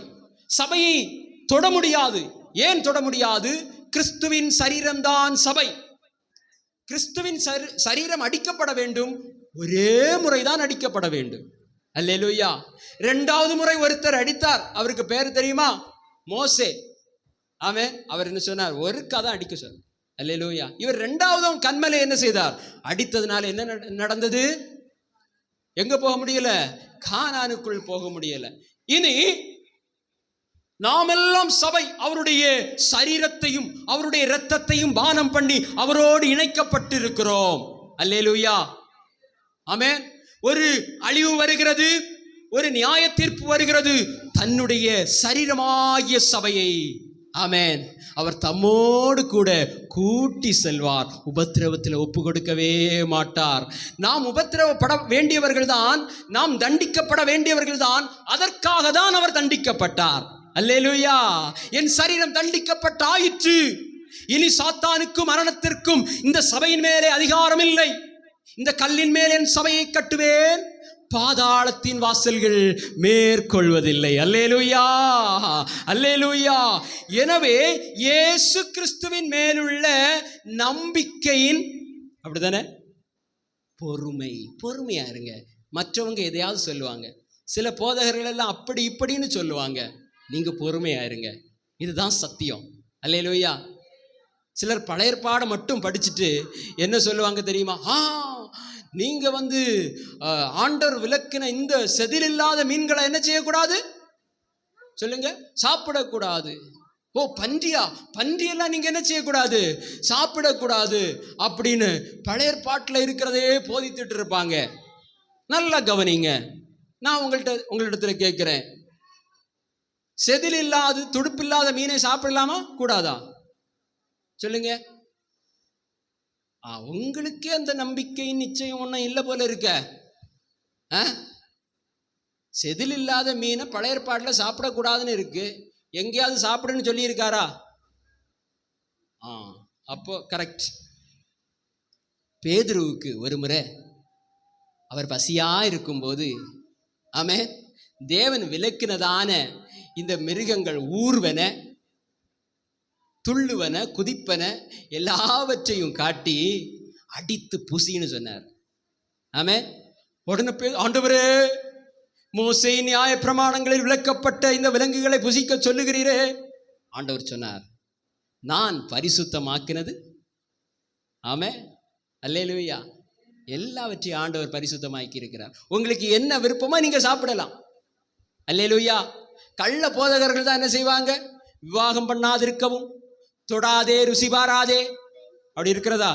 சபையை தொட முடியாது. ஏன் தொட முடியாது? கிறிஸ்துவின் சரீரம்தான் சபை. கிறிஸ்துவின் சரீரம் அடிக்கப்பட வேண்டும். ஒரே முறைதான் அடிக்கப்பட வேண்டும். அல்லேலூயா. 2வது முறை ஒருத்தர் அடித்தார். அவருக்கு பேர் தெரியுமா? மோசே. ஆமென். அவர் என்ன சொன்னார்? ஒருக்காதான் அடிக்க சொன்னார். அல்லேலூயா. இவர் 2வதும் கண்மலை என்ன செய்தார்? அடித்ததுனால என்ன நடந்தது? எங்க போக முடியல? கானானுக்குள் போக முடியல. இனி நாமெல்லாம் சபை அவருடைய சரீரத்தையும் அவருடைய இரத்தத்தையும் பானம் பண்ணி அவரோடு இணைக்கப்பட்டிருக்கிறோம். அல்லேலூயா, ஆமென். ஒரு அழிவு வருகிறது, ஒரு நியாய தீர்ப்பு வருகிறது, தன்னுடைய சரீரமாகிய சபையை, ஆமென், அவர் தம்மோடு கூட கூட்டி செல்வார். உபத்திரவத்தில் ஒப்பு கொடுக்கவே மாட்டார். நாம் உபத்திரவப்பட வேண்டியவர்கள் தான், நாம் தண்டிக்கப்பட வேண்டியவர்கள் தான். அதற்காக தான் அவர் தண்டிக்கப்பட்டார். அல்லேலூயா. என் சரீரம் தண்டிக்கப்பட்டாயிற்று, இனி சாத்தானுக்கும் மரணத்திற்கும் இந்த சபையின் மேலே அதிகாரம் இல்லை. இந்த கல்லின் மேல் என் சபையை கட்டுவேன், பாதாளத்தின் வாசல்கள் மேற்கொள்வதில்லை. அல்லேலூயா, அல்லேலூயா. எனவே இயேசு கிறிஸ்துவின் மேலுள்ள நம்பிக்கையின், அப்படிதானே, பொறுமையா இருங்க. மற்றவங்க எதையாவது சொல்லுவாங்க, சில போதகர்கள் எல்லாம் அப்படி இப்படின்னு சொல்லுவாங்க, நீங்க பொறுமையா இருங்க. இதுதான் சத்தியம். அல்லேலூயா. சிலர் பழைய ஏற்பாடை மட்டும் படிச்சுட்டு என்ன சொல்லுவாங்க தெரியுமா? நீங்க ஆண்டவர் விலக்கின இந்த செதில் இல்லாத மீன்களை என்ன செய்யக்கூடாது சொல்லுங்க? சாப்பிடக்கூடாது. ஓ, பன்றியெல்லாம் நீங்க என்ன செய்யக்கூடாது? சாப்பிடக்கூடாது அப்படின்னு பழைய ஏற்பாட்டில் இருக்கிறதே போதித்துட்டு இருப்பாங்க. நல்லா கவனிங்க. நான் உங்களிடத்துல கேட்கிறேன், செதில் இல்லாது துடுப்பில்லாத மீனை சாப்பிடலாமா கூடாதா சொல்லுங்க? உங்களுக்கே அந்த நம்பிக்கையின் நிச்சயம் ஒன்றும் இல்லை போல இருக்க. செதில் இல்லாத மீனை பழைய ஏற்பாட்டில் சாப்பிடக்கூடாதுன்னு இருக்கு. எங்கேயாவது சாப்பிடுன்னு சொல்லி இருக்காரா? அப்போ கரெக்ட். பேதுருவுக்கு ஒரு முறை அவர் பசியா இருக்கும்போது, ஆமென், தேவன் விலக்கினதான இந்த மிருகங்கள் ஊர்வன, துள்ளுவன, குதிப்பன எல்லாவற்றையும் காட்டி அடித்து புசின்னு சொன்னார். ஆமென். உடனே ஆண்டவரே, மோசே நியாய பிரமாணங்களில் விளக்கப்பட்ட இந்த விலங்குகளை புசிக்க சொல்லுகிறீரே. ஆண்டவர் சொன்னார், நான் பரிசுத்தமாக்கினது. ஆமென், அல்லேலூயா. எல்லாவற்றையும் ஆண்டவர் பரிசுத்தமாக்கி இருக்கிறார். உங்களுக்கு என்ன விருப்பமோ நீங்க சாப்பிடலாம். அல்லேலூயா. கள்ள போதகர்கள் தான் என்ன செய்வாங்க? விவாகம் பண்ணாதிருக்கவும், தொடாதே ருசி பாராதே, அப்படி இருக்கிறதா?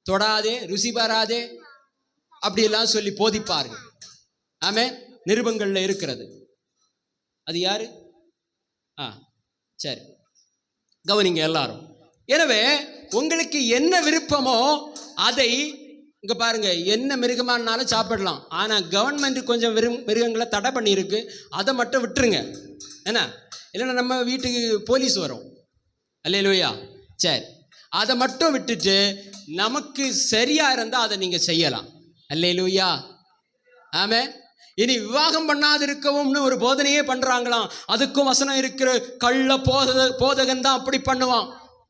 தொடாதே ருசி பாராதே அப்படியெல்லாம் சொல்லி போதிப்பார்கள். ஆமென். நிருபங்கள்ல இருக்கிறது. அது யாரு? சரி, கவனிங்க எல்லாரும். எனவே உங்களுக்கு என்ன விருப்பமோ அதை இங்க பாருங்க, என்ன மிருகமானாலும் சாப்பிடலாம். ஆனா கவர்மெண்ட் கொஞ்சம் மிருகங்களை தடை பண்ணியிருக்கு, அதை மட்டும் விட்டுருங்க. என்ன, இல்லைன்னா நம்ம வீட்டுக்கு போலீஸ் வரும். அல்லேலூயா. சரி, அதை மட்டும் விட்டுட்டு நமக்கு சரியா இருந்தா அதை நீங்க செய்யலாம். அல்லேலூயா. ஆமென். இனி விவாகம் பண்ணாதிருக்கவும்னு ஒரு போதனையே பண்றாங்களாம். அதுக்கும் வசனம் இருக்கிற. கள்ள போதகன் தான் அப்படி பண்ணுவான்.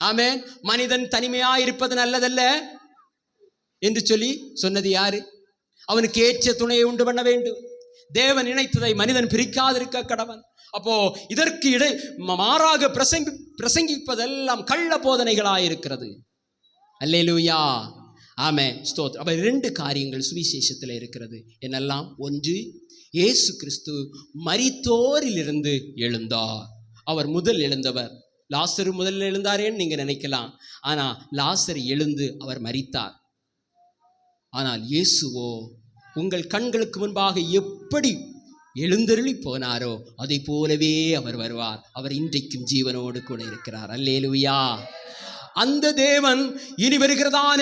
ஆமென். மனிதன் தனிமையா இருப்பது நல்லதல்ல என்று சொல்லி சொன்னது யாரு? அவனுக்கு ஏற்ற துணையை உண்டு பண்ண வேண்டும். தேவன் இணைத்ததை மனிதன் பிரிக்காதிருக்க கடவன். அப்போ இதற்கு மாறாக பிரசங்கிப்பதெல்லாம் கள்ள போதனைகளாயிருக்கிறது. அல்லேலூயா. ஆமென், ஸ்தோத்திரம். அப்ப 2 காரியங்கள் சுவிசேஷத்தில் இருக்கிறது. என்னெல்லாம்? ஒன்று, இயேசு கிறிஸ்து மரித்தோரிலிருந்து எழுந்தார். அவர் முதல் எழுந்தவர். லாசரு முதல் எழுந்தாரேன்னு நீங்க நினைக்கலாம். ஆனா லாசர் எழுந்து அவர் மரித்தார். ஆனால் இயேசுவோ உங்கள் கண்களுக்கு முன்பாக எப்படி எழுந்தருளி போனாரோ அதை போலவே அவர் வருவார். அவர் இன்றைக்கும் ஜீவனோடு கூட இருக்கிறார். அல்லேலூயா. அந்த தேவன் இனி வருகிறதான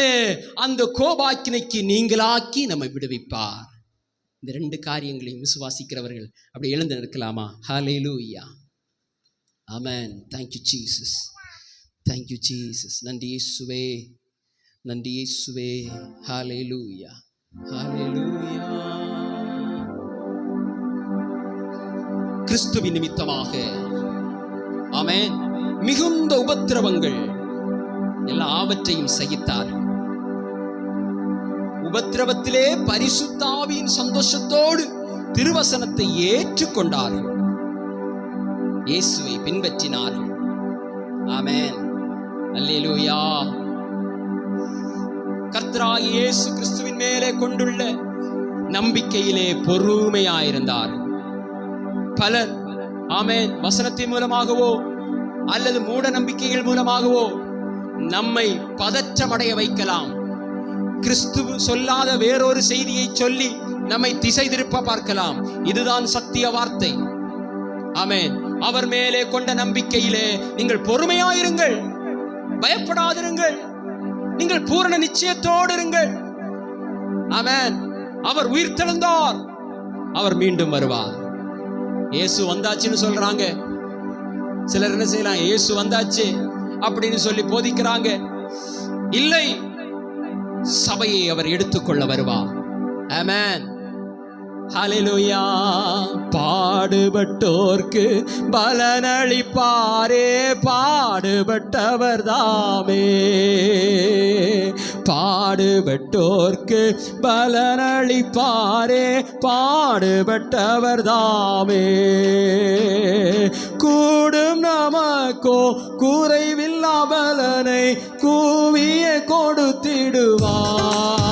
அந்த கோபாக்கினைக்கு நீங்களாக்கி நம்மை விடுவிப்பார். இந்த 2 காரியங்களையும் விசுவாசிக்கிறவர்கள் அப்படி எழுந்து நிற்கலாமா? ஹல்லேலூயா. ஆமென். Thank you Jesus. Thank you Jesus. நன்றி இயேசுவே, நன்றி இயேசுவே. ஹல்லேலூயா, ஹல்லேலூயா. கிறிஸ்துவின் நிமித்தமாக, ஆமென், மிகுந்த உபத்திரவங்கள் எல்லாவற்றையும் சகித்தார். உபத்திரவத்திலே பரிசுத்த ஆவியின் சந்தோஷத்தோடு திருவசனத்தை ஏற்றுக்கொண்டார்கள். இயேசுவை பின்பற்றினார்கள். ஆமென், அல்லேலூயா. கர்த்தராகிய இயேசு கிறிஸ்துவின் மேலே கொண்டுள்ள நம்பிக்கையிலே பொறுமையாயிருந்தார்கள். பலர் ஆமென். வசனத்தின் மூலமாகவோ அல்லது மூட நம்பிக்கைகள் மூலமாகவோ நம்மை பதற்றமடைய வைக்கலாம். கிறிஸ்து சொல்லாத வேறொரு செய்தியை சொல்லி நம்மை திசை திருப்ப பார்க்கலாம். இதுதான் சத்திய வார்த்தை. ஆமென். அவர் மேலே கொண்ட நம்பிக்கையிலே நீங்கள் பொறுமையாயிருங்கள், பயப்படாதிருங்கள், நீங்கள் பூரண நிச்சயத்தோடு இருங்கள். ஆமென். அவர் உயிர்த்தெழுந்தார், அவர் மீண்டும் வருவார். இயேசு வந்தாச்சுன்னு சொல்றாங்க. சிலர் என்ன செய்யலாம், இயேசு வந்தாச்சு அப்படின்னு சொல்லி போதிக்கிறாங்க. இல்லை, சபையை அவர் எடுத்துக்கொள்ள வருவார். ஆமென். ஹல்லேலூயா. பாடுபட்டோர்க்கு பலனளிப்பாரே, பாடுபட்டவர் தாமே. பாடுபட்டோர்க்கு பலனளிப்பாரே, பாடுபட்டவர் தாமே. கூடும் நமக்கோ குறைவில்லா பலனை கூவிய கொடுத்திடுவார்.